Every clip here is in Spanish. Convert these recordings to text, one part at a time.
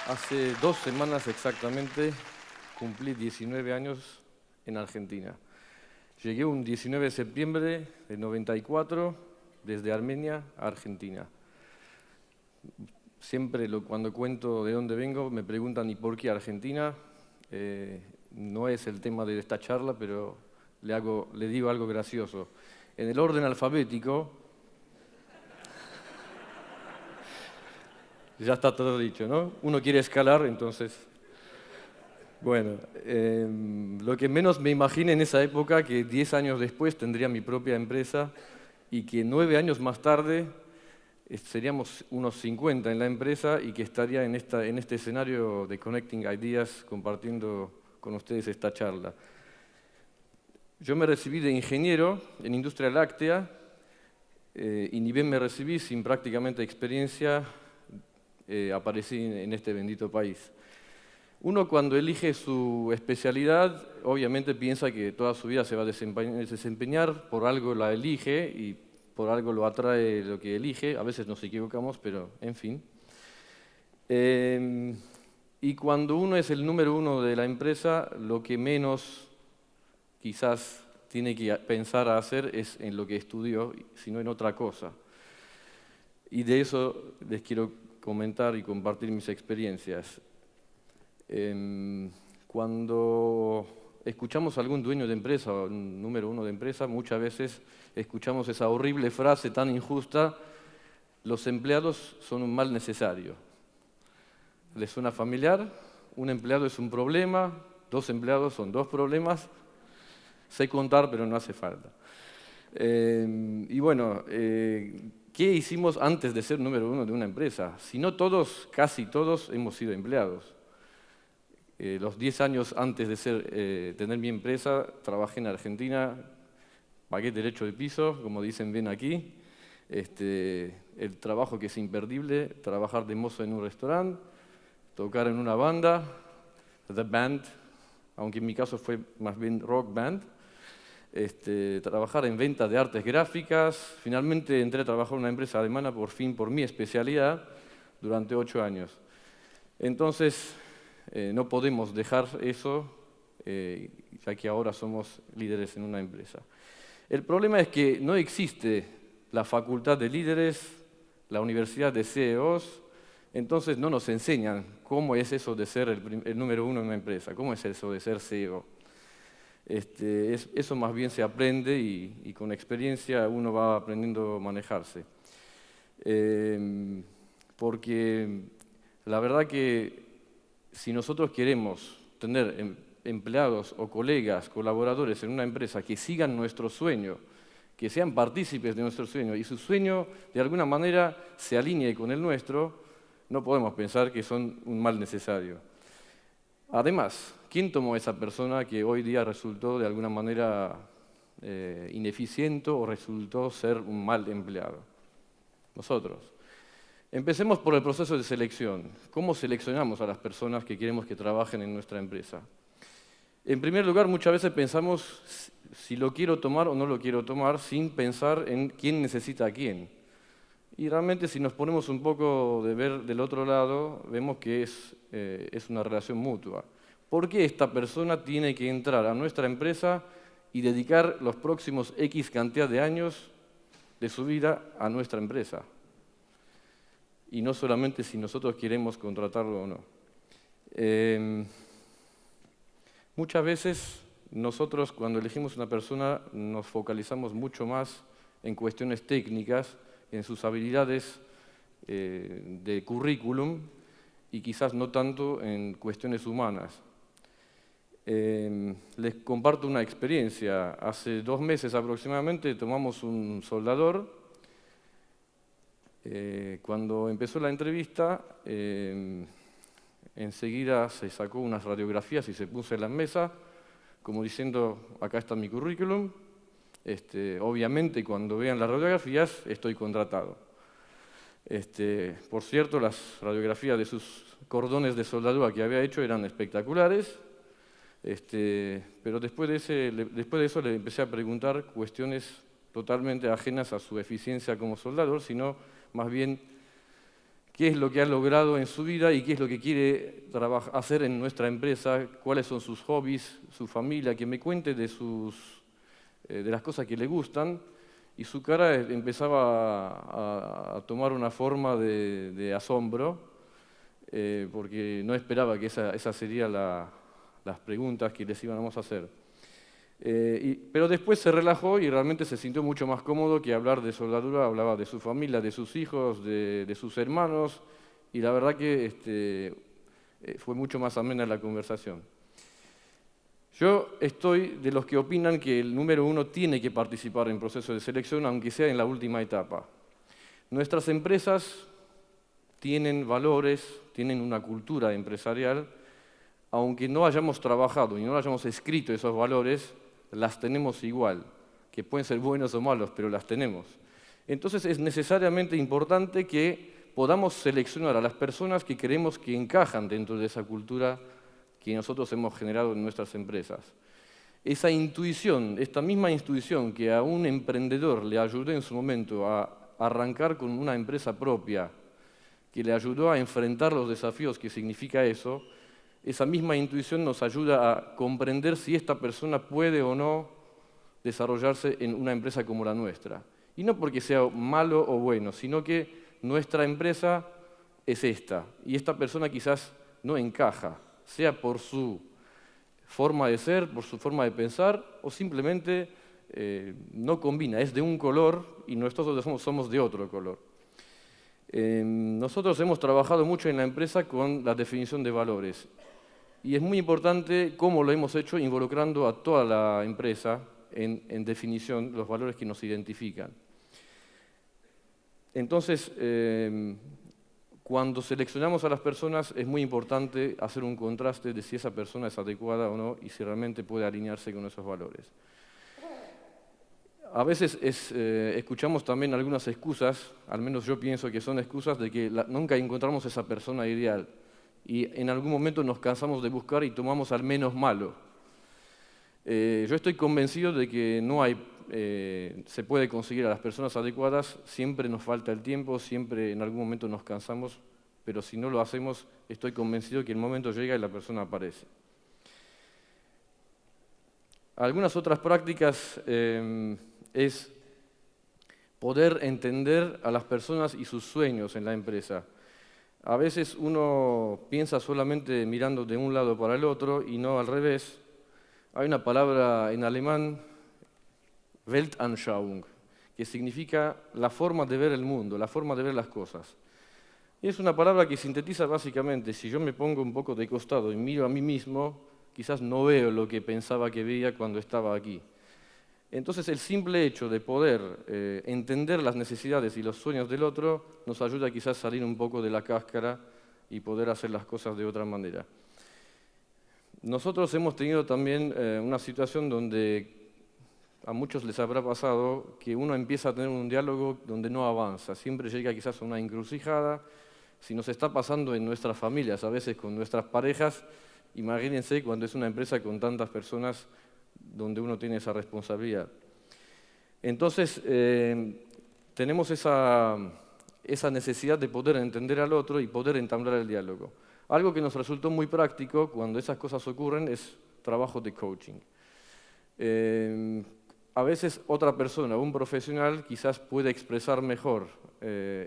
Hace 2 semanas exactamente cumplí 19 años en Argentina. Llegué un 19 de septiembre del 94 desde Armenia a Argentina. Siempre cuando cuento de dónde vengo me preguntan ¿y por qué Argentina? No es el tema de esta charla, pero le digo algo gracioso. En el orden alfabético, ya está todo dicho, ¿no? Uno quiere escalar, entonces... Bueno, lo que menos me imaginé en esa época, que 10 años después tendría mi propia empresa y que 9 años más tarde seríamos unos 50 en la empresa y que estaría en este escenario de Connecting Ideas compartiendo con ustedes esta charla. Yo me recibí de ingeniero en industria láctea y ni bien me recibí, sin prácticamente experiencia, aparecí en este bendito país. Uno cuando elige su especialidad, obviamente piensa que toda su vida se va a desempeñar, por algo la elige y por algo lo atrae lo que elige. A veces nos equivocamos, pero en fin. Y cuando uno es el número uno de la empresa, lo que menos quizás tiene que pensar a hacer es en lo que estudió, sino en otra cosa. Y de eso les quiero comentar y compartir mis experiencias. Cuando escuchamos a algún dueño de empresa o número uno de empresa, muchas veces escuchamos esa horrible frase tan injusta: los empleados son un mal necesario. ¿Les suena familiar? Un empleado es un problema, 2 empleados son 2 problemas. Sé contar, pero no hace falta. Y bueno, ¿qué hicimos antes de ser número uno de una empresa? Si no todos, casi todos hemos sido empleados. Los 10 años antes de tener mi empresa, trabajé en Argentina, pagué derecho de piso, como dicen bien aquí. El trabajo que es imperdible, trabajar de mozo en un restaurante, tocar en una banda, The Band, aunque en mi caso fue más bien rock band, trabajar en venta de artes gráficas. Finalmente entré a trabajar en una empresa alemana, por fin, por mi especialidad, durante 8 años. Entonces, no podemos dejar eso, ya que ahora somos líderes en una empresa. El problema es que no existe la facultad de líderes, la universidad de CEOs, entonces no nos enseñan cómo es eso de ser el número uno en una empresa, cómo es eso de ser CEO. Eso más bien se aprende y con experiencia uno va aprendiendo a manejarse. Porque la verdad que si nosotros queremos tener empleados o colegas, colaboradores en una empresa que sigan nuestro sueño, que sean partícipes de nuestro sueño y su sueño de alguna manera se alinee con el nuestro, no podemos pensar que son un mal necesario. Además, ¿quién tomó esa persona que hoy día resultó de alguna manera ineficiente o resultó ser un mal empleado? Nosotros. Empecemos por el proceso de selección. ¿Cómo seleccionamos a las personas que queremos que trabajen en nuestra empresa? En primer lugar, muchas veces pensamos si lo quiero tomar o no lo quiero tomar sin pensar en quién necesita a quién. Y realmente si nos ponemos un poco de ver del otro lado, vemos que es una relación mutua. ¿Por qué esta persona tiene que entrar a nuestra empresa y dedicar los próximos X cantidad de años de su vida a nuestra empresa? Y no solamente si nosotros queremos contratarlo o no. Muchas veces nosotros cuando elegimos una persona nos focalizamos mucho más en cuestiones técnicas, en sus habilidades de currículum y quizás no tanto en cuestiones humanas. Les comparto una experiencia. Hace 2 meses aproximadamente tomamos un soldador. Cuando empezó la entrevista, enseguida se sacó unas radiografías y se puso en la mesa, como diciendo, acá está mi currículum. Obviamente, cuando vean las radiografías, estoy contratado. Por cierto, las radiografías de sus cordones de soldadura que había hecho eran espectaculares, pero después de eso le empecé a preguntar cuestiones totalmente ajenas a su eficiencia como soldador, sino más bien qué es lo que ha logrado en su vida y qué es lo que quiere hacer en nuestra empresa, cuáles son sus hobbies, su familia, que me cuente de las cosas que le gustan, y su cara empezaba a tomar una forma de asombro, porque no esperaba que esas serían las preguntas que les íbamos a hacer. Pero después se relajó y realmente se sintió mucho más cómodo que hablar de soldadura. Hablaba de su familia, de sus hijos, de sus hermanos, y la verdad que fue mucho más amena la conversación. Yo estoy de los que opinan que el número 1 tiene que participar en proceso de selección, aunque sea en la última etapa. Nuestras empresas tienen valores, tienen una cultura empresarial, aunque no hayamos trabajado y no hayamos escrito esos valores, las tenemos igual, que pueden ser buenos o malos, pero las tenemos. Entonces es necesariamente importante que podamos seleccionar a las personas que creemos que encajan dentro de esa cultura que nosotros hemos generado en nuestras empresas. Esa intuición, esta misma intuición que a un emprendedor le ayudó en su momento a arrancar con una empresa propia, que le ayudó a enfrentar los desafíos que significa eso, esa misma intuición nos ayuda a comprender si esta persona puede o no desarrollarse en una empresa como la nuestra. Y no porque sea malo o bueno, sino que nuestra empresa es esta, y esta persona quizás no encaja, sea por su forma de ser, por su forma de pensar, o simplemente no combina, es de un color y nosotros somos de otro color. Nosotros hemos trabajado mucho en la empresa con la definición de valores, y es muy importante cómo lo hemos hecho involucrando a toda la empresa en definición, los valores que nos identifican. Entonces, cuando seleccionamos a las personas es muy importante hacer un contraste de si esa persona es adecuada o no y si realmente puede alinearse con esos valores. A veces escuchamos también algunas excusas, al menos yo pienso que son excusas de que nunca encontramos esa persona ideal y en algún momento nos cansamos de buscar y tomamos al menos malo. Yo estoy convencido de que no hay, se puede conseguir a las personas adecuadas, siempre nos falta el tiempo, siempre en algún momento nos cansamos, pero si no lo hacemos, estoy convencido que el momento llega y la persona aparece. Algunas otras prácticas es poder entender a las personas y sus sueños en la empresa. A veces uno piensa solamente mirando de un lado para el otro y no al revés. Hay una palabra en alemán, Weltanschauung, que significa la forma de ver el mundo, la forma de ver las cosas. Y es una palabra que sintetiza básicamente, si yo me pongo un poco de costado y miro a mí mismo, quizás no veo lo que pensaba que veía cuando estaba aquí. Entonces el simple hecho de poder entender las necesidades y los sueños del otro nos ayuda quizás a salir un poco de la cáscara y poder hacer las cosas de otra manera. Nosotros hemos tenido también una situación donde a muchos les habrá pasado que uno empieza a tener un diálogo donde no avanza, siempre llega quizás a una encrucijada. Si nos está pasando en nuestras familias, a veces con nuestras parejas, imagínense cuando es una empresa con tantas personas donde uno tiene esa responsabilidad. Entonces, tenemos esa necesidad de poder entender al otro y poder entablar el diálogo. Algo que nos resultó muy práctico cuando esas cosas ocurren es trabajo de coaching. A veces otra persona, un profesional, quizás puede expresar mejor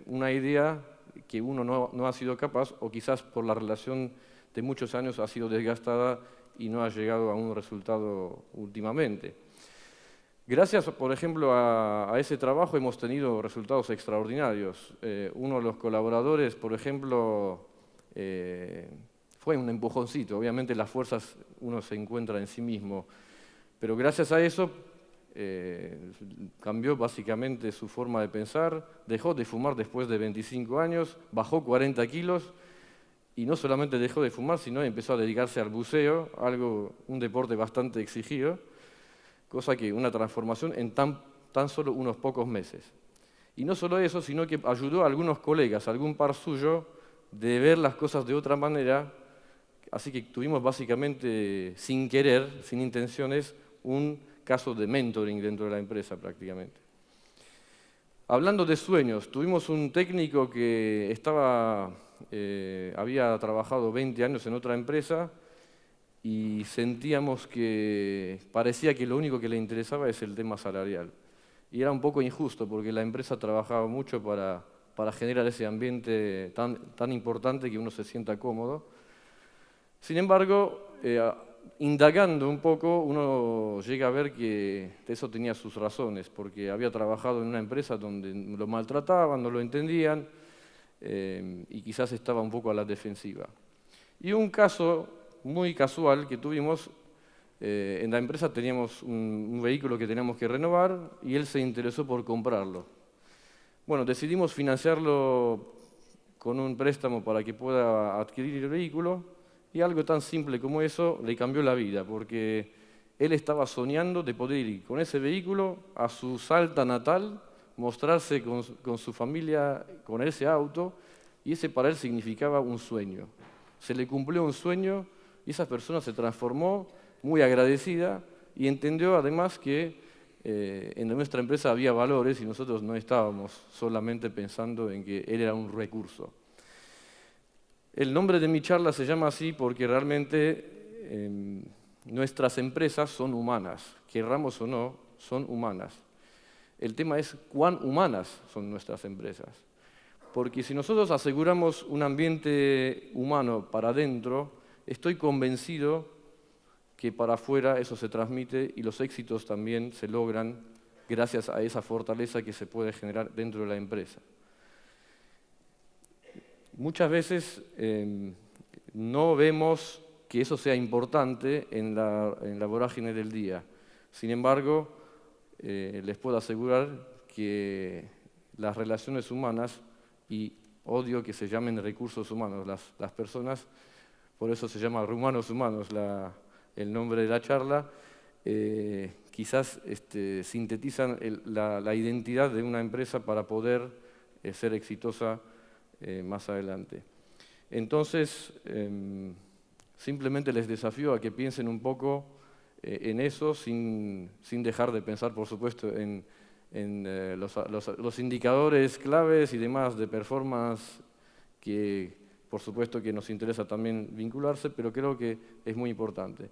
una idea que uno no ha sido capaz, o quizás por la relación de muchos años ha sido desgastada y no ha llegado a un resultado últimamente. Gracias, por ejemplo, a ese trabajo hemos tenido resultados extraordinarios. Uno de los colaboradores, por ejemplo, fue un empujoncito. Obviamente las fuerzas uno se encuentra en sí mismo, pero gracias a eso cambió básicamente su forma de pensar, dejó de fumar después de 25 años, bajó 40 kilos, y no solamente dejó de fumar, sino empezó a dedicarse al buceo, un deporte bastante exigido, cosa que una transformación en tan solo unos pocos meses. Y no solo eso, sino que ayudó a algunos colegas, a algún par suyo, de ver las cosas de otra manera, así que tuvimos básicamente, sin querer, sin intenciones, un caso de mentoring dentro de la empresa prácticamente. Hablando de sueños, tuvimos un técnico que había trabajado 20 años en otra empresa y sentíamos que parecía que lo único que le interesaba es el tema salarial. Y era un poco injusto porque la empresa trabajaba mucho para generar ese ambiente tan importante que uno se sienta cómodo. Sin embargo, indagando un poco, uno llega a ver que eso tenía sus razones, porque había trabajado en una empresa donde lo maltrataban, no lo entendían, y quizás estaba un poco a la defensiva. Y un caso muy casual que tuvimos, en la empresa teníamos un vehículo que teníamos que renovar y él se interesó por comprarlo. Bueno, decidimos financiarlo con un préstamo para que pueda adquirir el vehículo. Y algo tan simple como eso le cambió la vida, porque él estaba soñando de poder ir con ese vehículo a su Salta natal, mostrarse con su familia con ese auto, y ese para él significaba un sueño. Se le cumplió un sueño y esa persona se transformó muy agradecida y entendió además que en nuestra empresa había valores y nosotros no estábamos solamente pensando en que él era un recurso. El nombre de mi charla se llama así porque realmente nuestras empresas son humanas, querramos o no, son humanas. El tema es cuán humanas son nuestras empresas. Porque si nosotros aseguramos un ambiente humano para adentro, estoy convencido que para afuera eso se transmite y los éxitos también se logran gracias a esa fortaleza que se puede generar dentro de la empresa. Muchas veces no vemos que eso sea importante en la vorágine del día. Sin embargo, les puedo asegurar que las relaciones humanas, y odio que se llamen recursos humanos, las personas, por eso se llama Humanos Humanos el nombre de la charla, quizás sintetizan la identidad de una empresa para poder ser exitosa más adelante. Entonces, simplemente les desafío a que piensen un poco en eso, sin dejar de pensar, por supuesto, en los indicadores claves y demás de performance que, por supuesto, que nos interesa también vincularse, pero creo que es muy importante.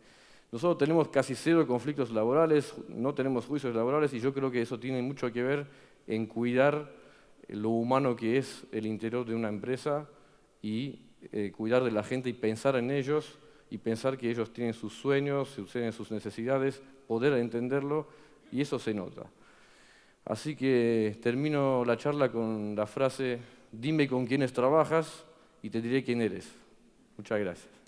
Nosotros tenemos casi 0 conflictos laborales, no tenemos juicios laborales y yo creo que eso tiene mucho que ver en cuidar lo humano que es el interior de una empresa y cuidar de la gente y pensar en ellos y pensar que ellos tienen sus sueños, tienen sus necesidades, poder entenderlo y eso se nota. Así que termino la charla con la frase: dime con quiénes trabajas y te diré quién eres. Muchas gracias.